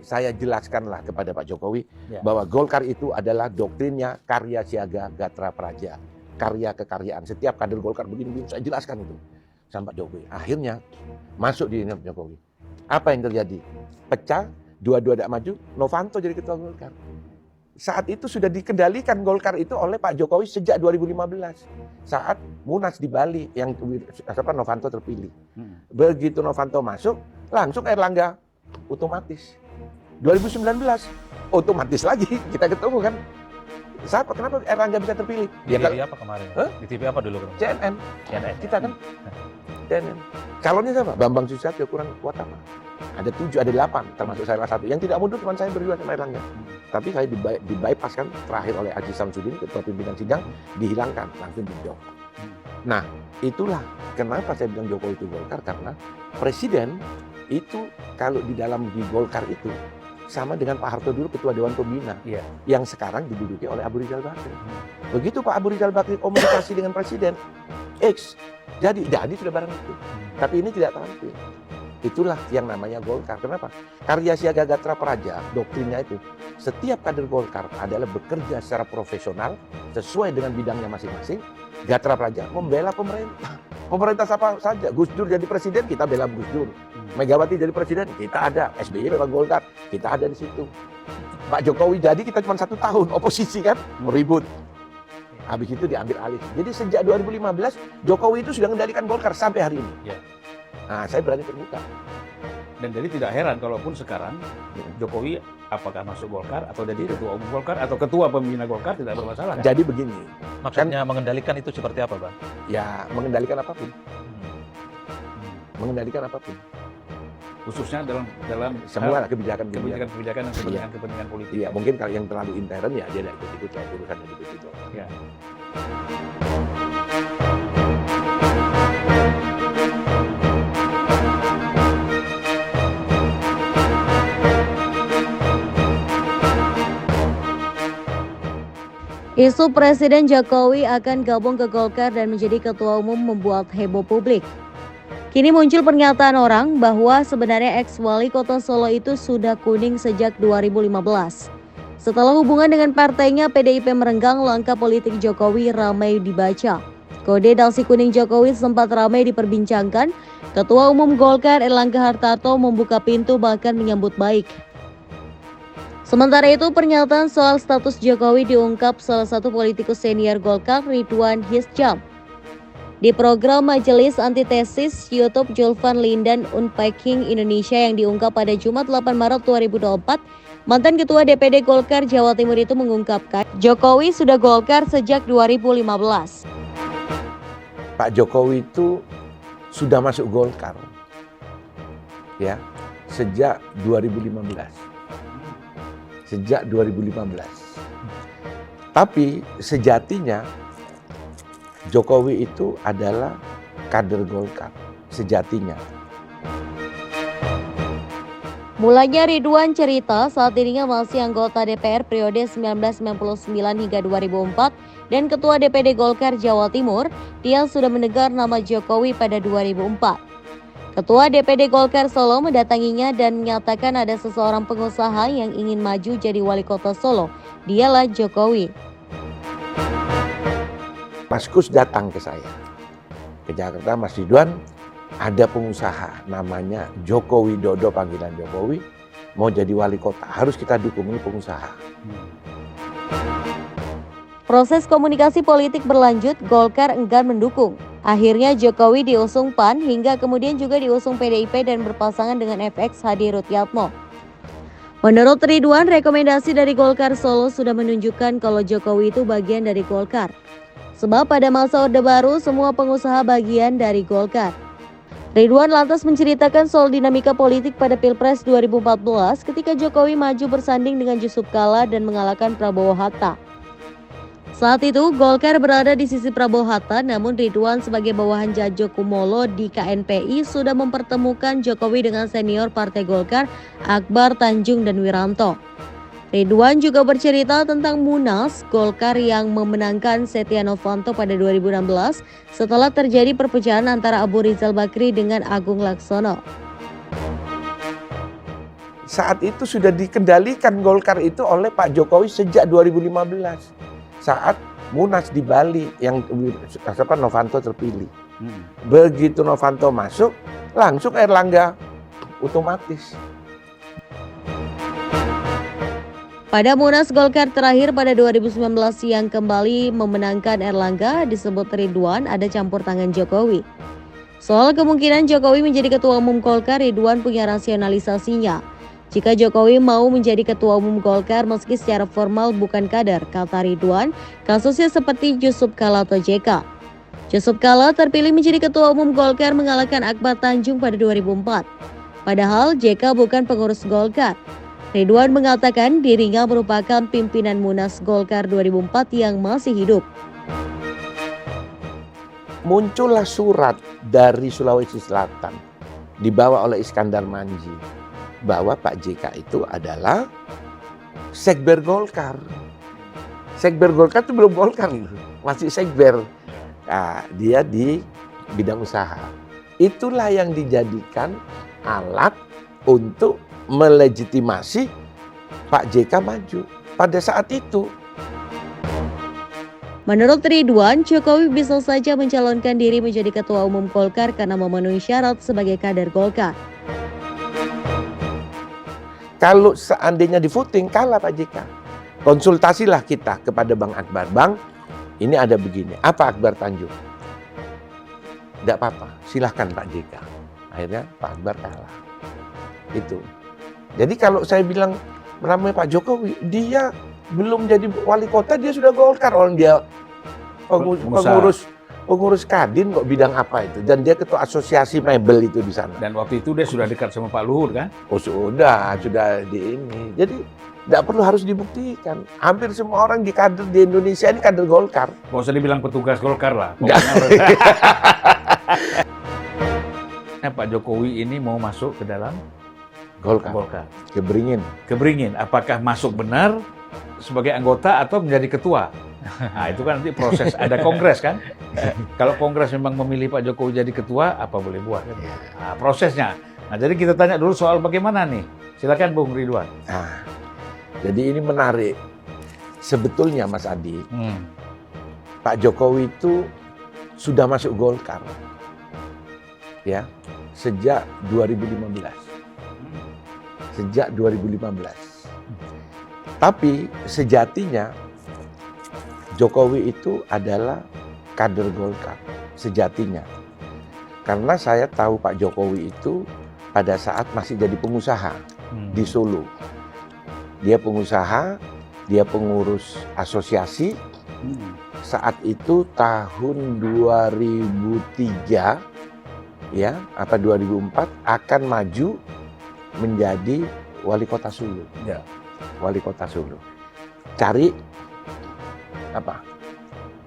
saya jelaskanlah kepada Pak Jokowi bahwa Golkar itu adalah doktrinnya karya siaga gatra praja, karya kekaryaan. Setiap kader Golkar begini-begini, saya jelaskan itu sama Pak Jokowi. Akhirnya masuk di Pak Jokowi. Apa yang terjadi? Pecah, dua-dua tidak maju, Novanto jadi ketua Golkar. Saat itu sudah dikendalikan Golkar itu oleh Pak Jokowi sejak 2015. Saat Munas di Bali yang Novanto terpilih. Begitu Novanto masuk, langsung Erlangga otomatis. 2019 otomatis lagi kita ketemu kan. Siapa? Kenapa Erlangga bisa terpilih? Di TV apa kemarin? Di TV apa dulu? CNN. CNN. Kita kan CNN. Calonnya siapa? Bambang Susatyo, kurang kuat apa? Ada 7, ada 8, termasuk saya salah satu. Yang tidak mundur cuma saya berdua sama Erlangga. Tapi saya di bypass kan terakhir oleh Aziz Samsudin, ketua pimpinan sidang, dihilangkan, langsung di-drop. Nah, itulah kenapa saya bilang Jokowi itu Golkar, karena presiden itu kalau di dalam di Golkar itu sama dengan Pak Harto dulu ketua Dewan Pembina, yang sekarang diduduki oleh Abu Rizal Bakri. Begitu Pak Abu Rizal Bakri komunikasi dengan presiden, jadi sudah barang itu. Tapi ini tidak tampil. Itulah yang namanya Golkar. Kenapa? Karya siaga gatra praja, doktrinnya itu. Setiap kader Golkar adalah bekerja secara profesional, sesuai dengan bidangnya masing-masing. Gatra praja membela pemerintah. Pemerintah siapa saja. Gus Dur jadi presiden, kita bela Gus Dur. Megawati jadi presiden, kita ada. SBY memang Golkar, kita ada di situ. Pak Jokowi jadi, kita cuma 1 tahun oposisi kan, meribut. Habis itu diambil alih. Jadi sejak 2015, Jokowi itu sudah mengendalikan Golkar sampai hari ini. Nah, saya berani terbuka. Dan jadi tidak heran kalaupun sekarang Jokowi apakah masuk Golkar atau jadi ketua umum Golkar atau ketua pembina Golkar tidak bermasalah. Kan? Jadi begini. Maksudnya mengendalikan itu seperti apa, Bang? Ya, mengendalikan apapun. Mengendalikan apapun. Khususnya dalam semua kebijakan dan kepentingan politik. Iya, mungkin kalau yang terlalu intern ya dia tidak ikut-ikut lah, urusan dari itu. Ya. Isu Presiden Jokowi akan gabung ke Golkar dan menjadi ketua umum membuat heboh publik. Kini muncul pernyataan orang bahwa sebenarnya ex-wali kota Solo itu sudah kuning sejak 2015. Setelah hubungan dengan partainya PDIP merenggang, langkah politik Jokowi ramai dibaca. Kode dalsi kuning Jokowi sempat ramai diperbincangkan. Ketua Umum Golkar Erlangga Hartarto membuka pintu bahkan menyambut baik. Sementara itu, pernyataan soal status Jokowi diungkap salah satu politikus senior Golkar, Ridwan Hisjam. Di program Majelis Antitesis YouTube Julvan Lindan Unpacking Indonesia yang diungkap pada Jumat 8 Maret 2024, mantan Ketua DPD Golkar Jawa Timur itu mengungkapkan Jokowi sudah Golkar sejak 2015. Pak Jokowi itu sudah masuk Golkar ya sejak 2015. Sejak 2015. Tapi sejatinya Jokowi itu adalah kader Golkar, sejatinya. Mulanya Ridwan cerita saat dirinya masih anggota DPR periode 1999 hingga 2004 dan Ketua DPD Golkar Jawa Timur, dia sudah mendengar nama Jokowi pada 2004. Ketua DPD Golkar Solo mendatanginya dan menyatakan ada seseorang pengusaha yang ingin maju jadi wali kota Solo. Dialah Jokowi. Mas Kus datang ke saya, ke Jakarta, Mas Ridwan, ada pengusaha namanya Joko Widodo, panggilan Jokowi, mau jadi wali kota, harus kita dukung, ini pengusaha. Proses komunikasi politik berlanjut, Golkar enggan mendukung. Akhirnya Jokowi diusung PAN hingga kemudian juga diusung PDIP dan berpasangan dengan FX Hadi Rutyatmo. Menurut Ridwan, rekomendasi dari Golkar Solo sudah menunjukkan kalau Jokowi itu bagian dari Golkar. Sebab pada masa Orde Baru semua pengusaha bagian dari Golkar. Ridwan lantas menceritakan soal dinamika politik pada Pilpres 2014 ketika Jokowi maju bersanding dengan Yusuf Kala dan mengalahkan Prabowo Hatta. Saat itu, Golkar berada di sisi Prabowo Hatta, namun Ridwan sebagai bawahan Jajo Kumolo di KNPI sudah mempertemukan Jokowi dengan senior Partai Golkar, Akbar Tanjung dan Wiranto. Ridwan juga bercerita tentang Munas Golkar yang memenangkan Setia Novanto pada 2016 setelah terjadi perpecahan antara Abu Rizal Bakri dengan Agung Laksono. saat itu sudah dikendalikan Golkar itu oleh Pak Jokowi sejak 2015 saat Munas di Bali yang Novanto terpilih. Begitu Novanto masuk, langsung Erlangga otomatis. Pada Munas Golkar terakhir pada 2019 yang kembali memenangkan Erlangga, disebut Ridwan ada campur tangan Jokowi. Soal kemungkinan Jokowi menjadi ketua umum Golkar, Ridwan punya rasionalisasinya. Jika Jokowi mau menjadi ketua umum Golkar meski secara formal bukan kader, kata Ridwan, kasusnya seperti Yusuf Kala atau JK. Yusuf Kala terpilih menjadi ketua umum Golkar mengalahkan Akbar Tanjung pada 2004. Padahal JK bukan pengurus Golkar. Ridwan mengatakan dirinya merupakan pimpinan Munas Golkar 2004 yang masih hidup. Muncullah surat dari Sulawesi Selatan dibawa oleh Iskandar Manji bahwa Pak JK itu adalah sekber Golkar. Sekber Golkar itu belum Golkar, masih sekber. Nah, dia di bidang usaha. Itulah yang dijadikan alat untuk melegitimasi Pak JK maju pada saat itu. Menurut Ridwan, Jokowi bisa saja mencalonkan diri menjadi ketua umum Golkar karena memenuhi syarat sebagai kader Golkar. Kalau seandainya di voting kalah Pak JK, konsultasilah kita kepada Bang Akbar. Bang, ini ada begini, apa Akbar Tanjung? Tidak apa-apa, silahkan Pak JK. Akhirnya Pak Akbar kalah. Itu. Jadi kalau saya bilang ramai Pak Jokowi, dia belum jadi wali kota, dia sudah Golkar. Orang dia pengurus Kadin kok bidang apa itu. Dan dia ketua asosiasi mebel itu di sana. Dan waktu itu dia sudah dekat sama Pak Luhut kan? Oh sudah di ini. Jadi tidak perlu harus dibuktikan. Hampir semua orang di kader di Indonesia ini kader Golkar. Nggak usah dibilang petugas Golkar lah. Pak Jokowi ini mau masuk ke dalam Golkar. Keberingin. Apakah masuk benar sebagai anggota atau menjadi ketua? Nah, itu kan nanti proses, ada kongres kan? Kalau kongres memang memilih Pak Jokowi jadi ketua, apa boleh buat? Kan? Nah, prosesnya. Nah, jadi kita tanya dulu soal bagaimana nih. Silakan Bung Ridwan. Nah, jadi ini menarik. Sebetulnya Mas Adi, Pak Jokowi itu sudah masuk Golkar. Ya, sejak 2015. Sejak 2015. Tapi sejatinya Jokowi itu adalah kader Golkar. Sejatinya. Karena saya tahu Pak Jokowi itu pada saat masih jadi pengusaha di Solo. Dia pengusaha, dia pengurus asosiasi. Saat itu tahun 2003 ya, apa 2004 akan maju menjadi wali kota Solo. Ya. Wali kota Solo. Cari apa?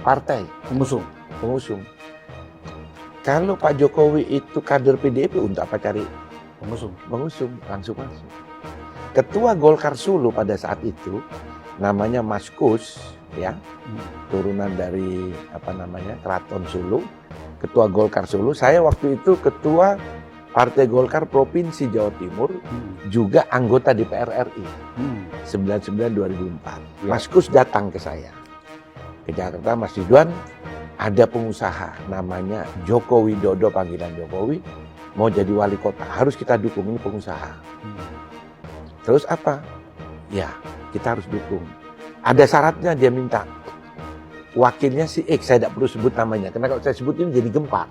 Partai. Pengusung. Kalau Pak Jokowi itu kader PDIP, untuk apa cari pengusung? Langsung masuk. Ketua Golkar Solo pada saat itu namanya Mas Kus, ya, turunan dari Keraton Solo. Ketua Golkar Solo. Saya waktu itu ketua Partai Golkar Provinsi Jawa Timur, juga anggota DPR RI, 99-2004. Mas Kus datang ke saya, ke Jakarta, Mas Ridwan, ada pengusaha namanya Joko Widodo, panggilan Jokowi, mau jadi wali kota, harus kita dukung, ini pengusaha. Terus apa? Ya, kita harus dukung. Ada syaratnya, dia minta wakilnya si X, saya tidak perlu sebut namanya, karena kalau saya sebut ini jadi gempar.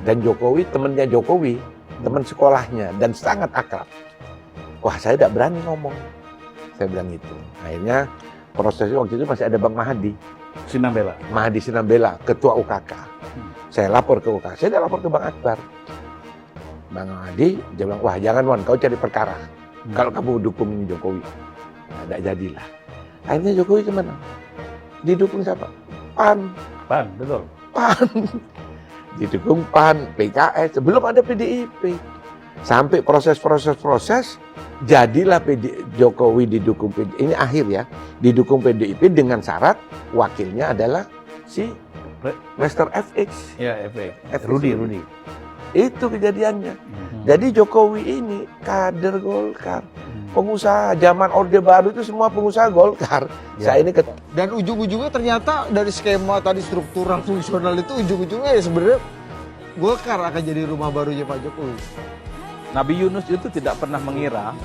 Dan Jokowi, temannya Jokowi, teman sekolahnya, dan sangat akrab. Wah, saya tidak berani ngomong. Saya bilang itu. Akhirnya prosesnya waktu itu masih ada Bang Mahadi Sinambela, ketua UKK. Saya lapor ke UKK, saya tidak lapor ke Bang Akbar. Bang Mahadi, dia bilang, wah jangan Wan, kau cari perkara. Kalau kamu dukung ini Jokowi. Nah, tidak jadilah. Akhirnya Jokowi kemana? Didukung siapa? PAN, betul. PAN. Didukung PAN, PKS, belum ada PDIP. Sampai proses, jadilah Jokowi didukung PDIP. Ini akhir ya, didukung PDIP dengan syarat wakilnya adalah si Mr. FX. Ya, FX. Rudi. Itu kejadiannya. Jadi Jokowi ini kader Golkar. Pengusaha zaman Orde Baru itu semua pengusaha Golkar. Saya ini Dan ujung-ujungnya ternyata dari skema tadi struktural fungsional itu ujung-ujungnya ya sebenarnya Golkar akan jadi rumah barunya Pak Jokowi. Nabi Yunus itu tidak pernah mengira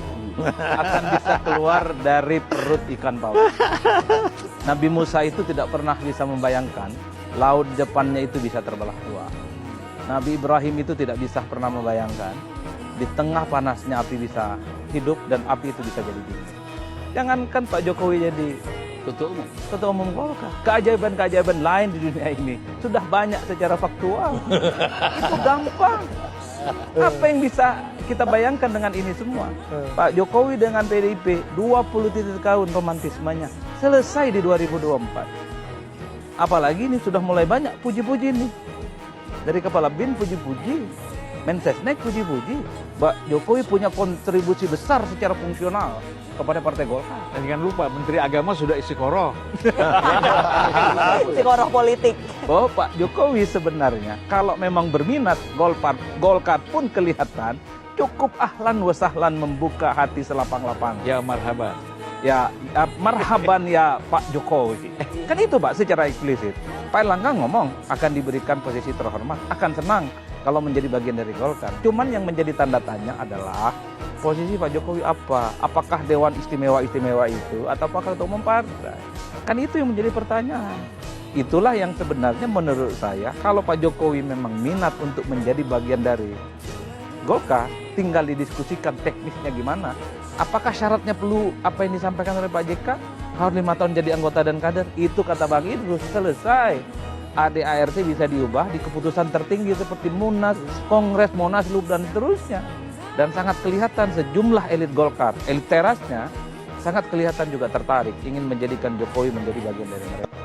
akan bisa keluar dari perut ikan paus. Nabi Musa itu tidak pernah bisa membayangkan laut depannya itu bisa terbelah dua. Nabi Ibrahim itu tidak bisa pernah membayangkan di tengah panasnya api bisa hidup dan api itu bisa jadi dingin. Jangankan Pak Jokowi jadi ketua umum Golkar, keajaiban-keajaiban lain di dunia ini sudah banyak secara faktual. Itu gampang. Apa yang bisa kita bayangkan dengan ini semua? Pak Jokowi dengan PDIP 20 tahun romantismenya selesai di 2024. Apalagi ini sudah mulai banyak puji-puji nih. Dari Kepala BIN puji-puji, Mensesnek puji-puji. Pak Jokowi punya kontribusi besar secara fungsional kepada Partai Golkar. Dan jangan lupa Menteri Agama sudah istiqoroh. Psikologi politik. Bahwa Pak Jokowi sebenarnya kalau memang berminat Golkar pun kelihatan cukup ahlan wa sahlan membuka hati selapang-lapang. Ya marhaban. Ya marhaban ya Pak Jokowi. Kan itu Pak secara eksplisit. Pak Erlangga ngomong akan diberikan posisi terhormat, akan senang kalau menjadi bagian dari Golkar. Cuman yang menjadi tanda tanya adalah posisi Pak Jokowi apa? Apakah Dewan Istimewa-Istimewa itu atau apakah Ketua Umum Partai? Kan itu yang menjadi pertanyaan. Itulah yang sebenarnya menurut saya kalau Pak Jokowi memang minat untuk menjadi bagian dari Golkar, tinggal didiskusikan teknisnya gimana. Apakah syaratnya perlu apa yang disampaikan oleh Pak JK? Harus 5 tahun jadi anggota dan kader. Itu kata Bang Idrus, selesai. ADART bisa diubah di keputusan tertinggi seperti Munas, Kongres, Munaslup, dan seterusnya. Dan sangat kelihatan sejumlah elit Golkar, elit terasnya, sangat kelihatan juga tertarik ingin menjadikan Jokowi menjadi bagian dari mereka.